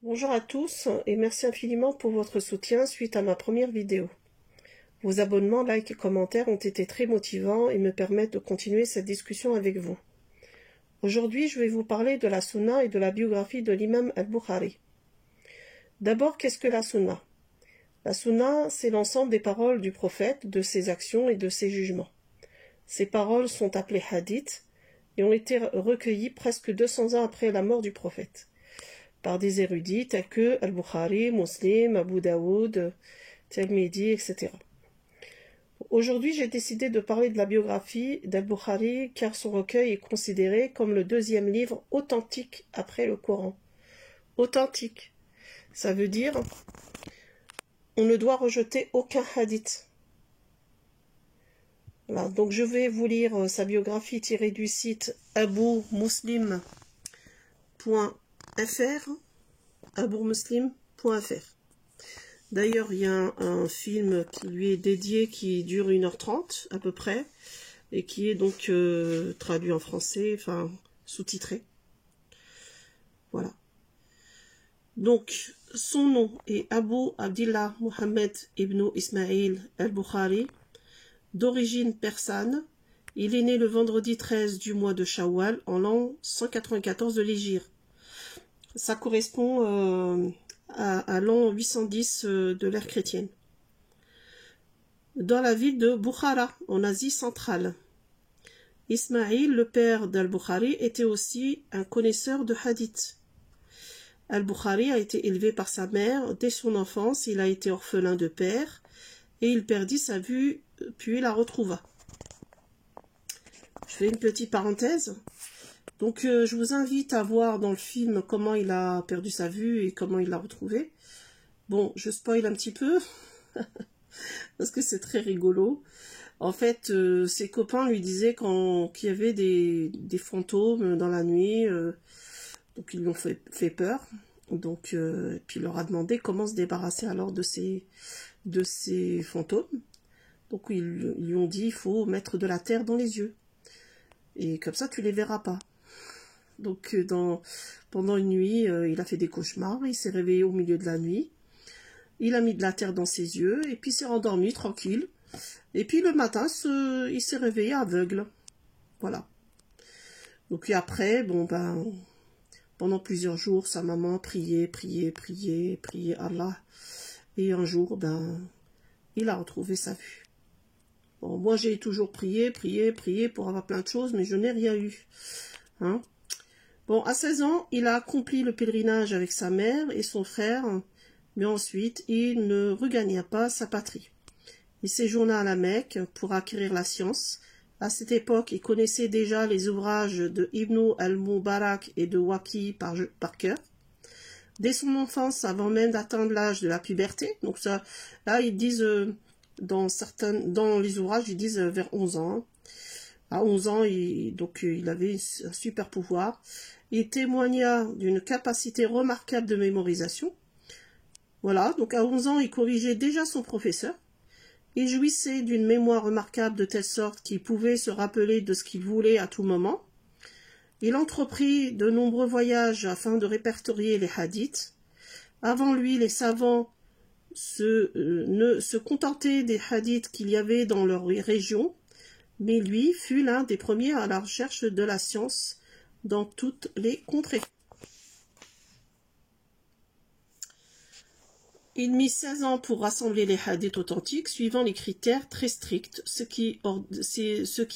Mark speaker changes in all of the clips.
Speaker 1: Bonjour à tous et merci infiniment pour votre soutien suite à ma première vidéo. Vos abonnements, likes et commentaires ont été très motivants et me permettent de continuer cette discussion avec vous. Aujourd'hui, je vais vous parler de la Sunna et de la biographie de l'imam al-Bukhari. D'abord, qu'est-ce que la Sunna? La Sunna, c'est l'ensemble des paroles du prophète, de ses actions et de ses jugements. Ces paroles sont appelées hadiths et ont été recueillies presque 200 ans après la mort du prophète, par des érudits tels que Al-Bukhari, Muslim, Abu Daoud, Tirmidhi, etc. Aujourd'hui, j'ai décidé de parler de la biographie d'Al-Bukhari car son recueil est considéré comme le deuxième livre authentique après le Coran. Authentique, ça veut dire on ne doit rejeter aucun hadith. Voilà, donc je vais vous lire sa biographie tirée du site aboumuslim.fr. aboumuslim.fr. D'ailleurs, il y a un film qui lui est dédié qui dure 1h30 à peu près et qui est donc traduit en français, enfin sous-titré. Voilà. Donc, son nom est Abu Abdillah Muhammad ibn Ismail al-Bukhari, d'origine persane. Il est né le vendredi 13 du mois de Shawwal en l'an 194 de l'Hégire. Ça correspond à l'an 810 de l'ère chrétienne. Dans la ville de Bukhara, en Asie centrale. Ismaïl, le père d'Al-Bukhari, était aussi un connaisseur de hadith. Al-Bukhari a été élevé par sa mère. Dès son enfance, il a été orphelin de père et il perdit sa vue, puis la retrouva. Je fais une petite parenthèse. Donc, je vous invite à voir dans le film comment il a perdu sa vue et comment il l'a retrouvée. Bon, je spoil un petit peu, parce que c'est très rigolo. En fait, ses copains lui disaient qu'il y avait des fantômes dans la nuit, donc ils lui ont fait peur. Donc, puis il leur a demandé comment se débarrasser alors de ces fantômes. Donc, ils lui ont dit, il faut mettre de la terre dans les yeux. Et comme ça, tu les verras pas. Donc, pendant une nuit, il a fait des cauchemars, il s'est réveillé au milieu de la nuit, il a mis de la terre dans ses yeux, et puis s'est rendormi tranquille. Et puis le matin, il s'est réveillé aveugle. Voilà. Donc, et après, bon, ben, pendant plusieurs jours, sa maman priait Allah. Et un jour, ben, il a retrouvé sa vue. Bon, moi, j'ai toujours prié pour avoir plein de choses, mais je n'ai rien eu. Hein? Bon, à 16 ans, il a accompli le pèlerinage avec sa mère et son frère, mais ensuite, il ne regagna pas sa patrie. Il séjourna à la Mecque pour acquérir la science. À cette époque, il connaissait déjà les ouvrages de Ibn al-Mubarak et de Waqi par cœur. Dès son enfance, avant même d'atteindre l'âge de la puberté, donc ça, là, ils disent, dans les ouvrages, ils disent vers 11 ans. À 11 ans, il avait un super pouvoir. Il témoigna d'une capacité remarquable de mémorisation. Voilà, donc à 11 ans, il corrigeait déjà son professeur. Il jouissait d'une mémoire remarquable de telle sorte qu'il pouvait se rappeler de ce qu'il voulait à tout moment. Il entreprit de nombreux voyages afin de répertorier les hadiths. Avant lui, les savants ne se contentaient des hadiths qu'il y avait dans leur région, mais lui fut l'un des premiers à la recherche de la science dans toutes les contrées. Il mit 16 ans pour rassembler les hadiths authentiques, suivant les critères très stricts, ce qui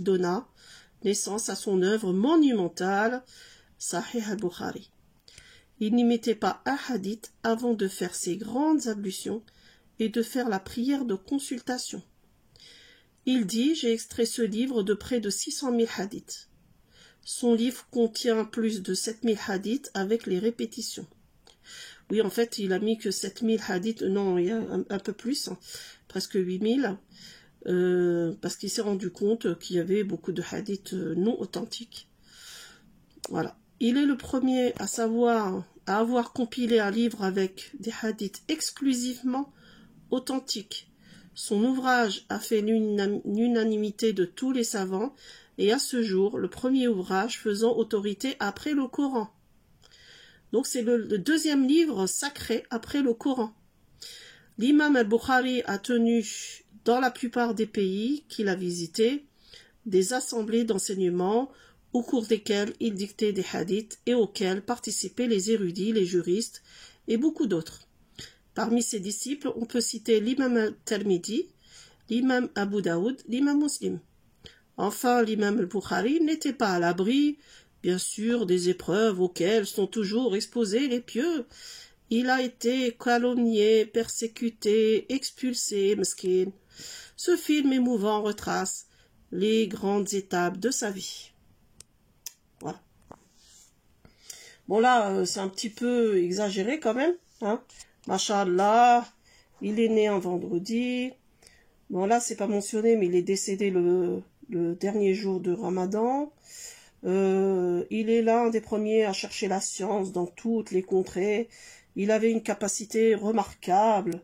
Speaker 1: donna naissance à son œuvre monumentale, Sahih al-Bukhari. Il n'y mettait pas un hadith avant de faire ses grandes ablutions et de faire la prière de consultation. Il dit, j'ai extrait ce livre de près de 600 000 hadiths. Son livre contient plus de 7000 hadiths avec les répétitions. Oui, en fait, il a mis que 7000 hadiths, non, il y a un peu plus, presque 8000, parce qu'il s'est rendu compte qu'il y avait beaucoup de hadiths non authentiques. Voilà. Il est le premier à avoir compilé un livre avec des hadiths exclusivement authentiques. Son ouvrage a fait l'unanimité de tous les savants et à ce jour, le premier ouvrage faisant autorité après le Coran. Donc c'est le deuxième livre sacré après le Coran. L'imam al-Bukhari a tenu, dans la plupart des pays qu'il a visités, des assemblées d'enseignement au cours desquelles il dictait des hadiths et auxquels participaient les érudits, les juristes et beaucoup d'autres. Parmi ses disciples, on peut citer l'imam al-Tirmidhi, l'imam Abu Daoud, l'imam Muslim. Enfin, l'imam al-Bukhari n'était pas à l'abri, bien sûr, des épreuves auxquelles sont toujours exposés les pieux. Il a été calomnié, persécuté, expulsé, mesquin. Ce film émouvant retrace les grandes étapes de sa vie. Voilà. Bon là, c'est un petit peu exagéré quand même. Hein. Masha'Allah, il est né un vendredi. Bon là, c'est pas mentionné, mais il est décédé le dernier jour de Ramadan. Il est l'un des premiers à chercher la science dans toutes les contrées. Il avait une capacité remarquable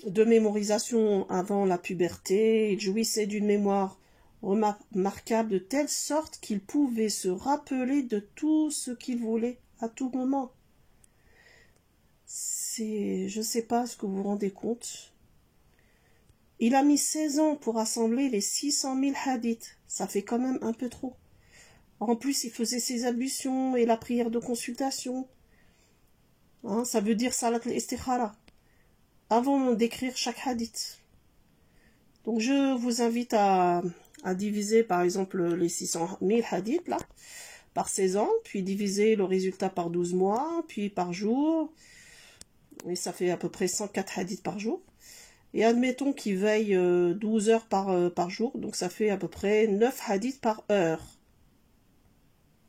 Speaker 1: de mémorisation avant la puberté. Il jouissait d'une mémoire remarquable de telle sorte qu'il pouvait se rappeler de tout ce qu'il voulait à tout moment. Je ne sais pas ce que vous vous rendez compte. Il a mis 16 ans pour assembler les 600 000 hadiths. Ça fait quand même un peu trop. En plus, il faisait ses ablutions et la prière de consultation. Hein, ça veut dire salat al-istikhara. Avant d'écrire chaque hadith. Donc je vous invite à diviser par exemple les 600 000 hadiths là, par 16 ans, puis diviser le résultat par 12 mois, puis par jour. Et ça fait à peu près 104 hadiths par jour. Et admettons qu'il veille 12 heures par jour, donc ça fait à peu près 9 hadiths par heure.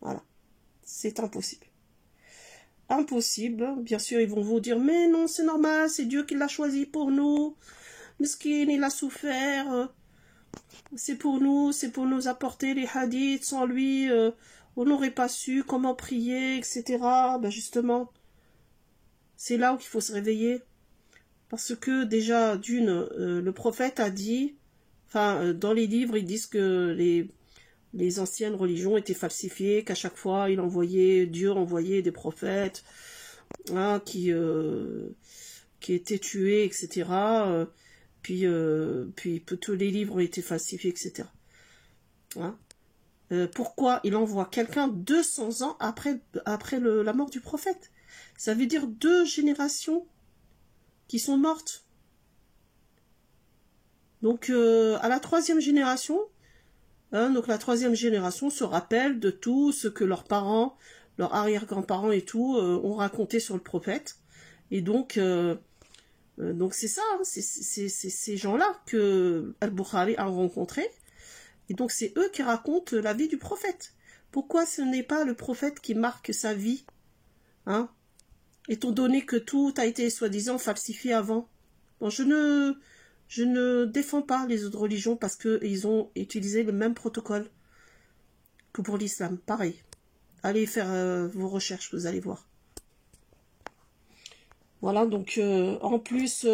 Speaker 1: Voilà. C'est impossible. Impossible. Bien sûr, ils vont vous dire, mais non, c'est normal, c'est Dieu qui l'a choisi pour nous. Miskin, il a souffert. C'est pour nous apporter les hadiths. Sans lui, on n'aurait pas su comment prier, etc. Ben justement, c'est là où il faut se réveiller. Parce que déjà, le prophète a dit, enfin, dans les livres, ils disent que les anciennes religions étaient falsifiées, qu'à chaque fois, Dieu envoyait des prophètes hein, qui étaient tués, etc. Puis tous les livres ont été falsifiés, etc. Hein. Pourquoi il envoie quelqu'un 200 ans après la mort du prophète? Ça veut dire 2 générations qui sont mortes. Donc, à la 3e génération, donc la 3e génération se rappelle de tout ce que leurs parents, leurs arrière-grands-parents et tout ont raconté sur le prophète. Et donc c'est ça, hein, c'est ces gens-là que Al-Bukhari a rencontrés. Et donc c'est eux qui racontent la vie du prophète. Pourquoi ce n'est pas le prophète qui marque sa vie, hein, étant donné que tout a été soi-disant falsifié avant? Bon, je ne défends pas les autres religions parce qu'ils ont utilisé le même protocole que pour l'islam. Pareil. Allez faire vos recherches, vous allez voir. Voilà, donc en plus,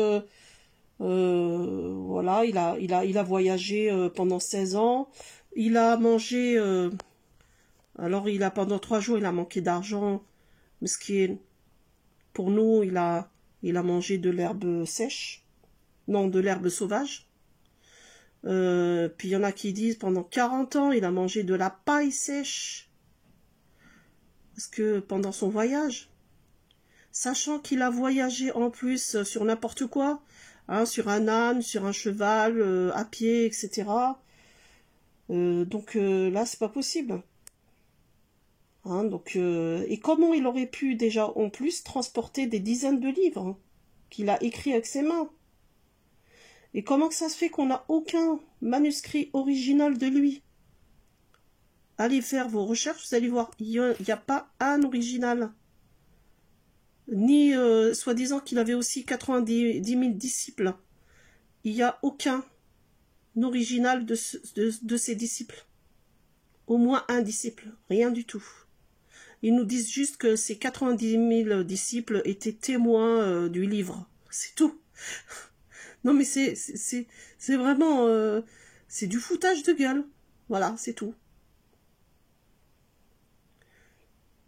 Speaker 1: voilà, il a voyagé pendant 16 ans. Il a mangé, alors pendant 3 jours, il a manqué d'argent. Mesquin. Pour nous, il a mangé de l'herbe sèche. Non, de l'herbe sauvage. Puis il y en a qui disent pendant 40 ans, il a mangé de la paille sèche. Parce que pendant son voyage, sachant qu'il a voyagé en plus sur n'importe quoi, hein, sur un âne, sur un cheval, à pied, etc. Donc là, c'est pas possible. Hein, donc, et comment il aurait pu déjà en plus transporter des dizaines de livres hein, qu'il a écrits avec ses mains? Et comment que ça se fait qu'on n'a aucun manuscrit original de lui? Allez faire vos recherches, vous allez voir, il n'y a pas un original. Ni soi-disant qu'il avait aussi 90 000 disciples. Il n'y a aucun original de ses disciples. Au moins un disciple, rien du tout. Ils nous disent juste que ces 90 000 disciples étaient témoins du livre. C'est tout. Non mais c'est vraiment... c'est du foutage de gueule. Voilà, c'est tout.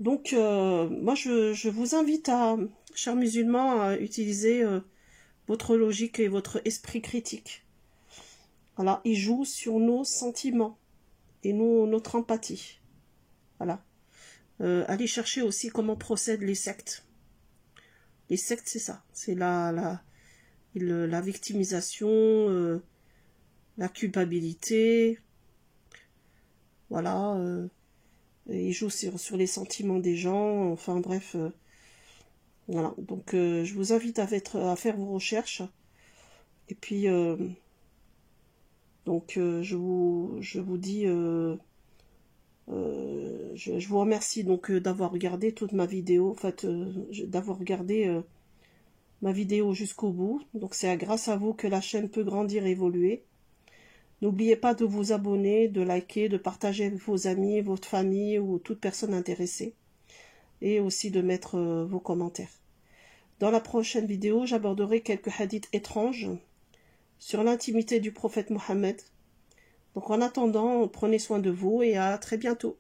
Speaker 1: Donc, moi, je vous invite à, chers musulmans, à utiliser votre logique et votre esprit critique. Voilà, il joue sur nos sentiments et notre empathie. Voilà. Allez chercher aussi comment procèdent les sectes. Les sectes, c'est ça. C'est la victimisation, la culpabilité. Voilà. Il joue sur les sentiments des gens. Enfin bref. Voilà. Donc je vous invite à faire vos recherches. Et puis donc je vous dis je vous remercie donc d'avoir regardé toute ma vidéo, en fait d'avoir regardé ma vidéo jusqu'au bout. Donc c'est grâce à vous que la chaîne peut grandir et évoluer. N'oubliez pas de vous abonner, de liker, de partager avec vos amis, votre famille ou toute personne intéressée. Et aussi de mettre vos commentaires. Dans la prochaine vidéo, j'aborderai quelques hadiths étranges sur l'intimité du prophète Mohammed. Donc en attendant, prenez soin de vous et à très bientôt.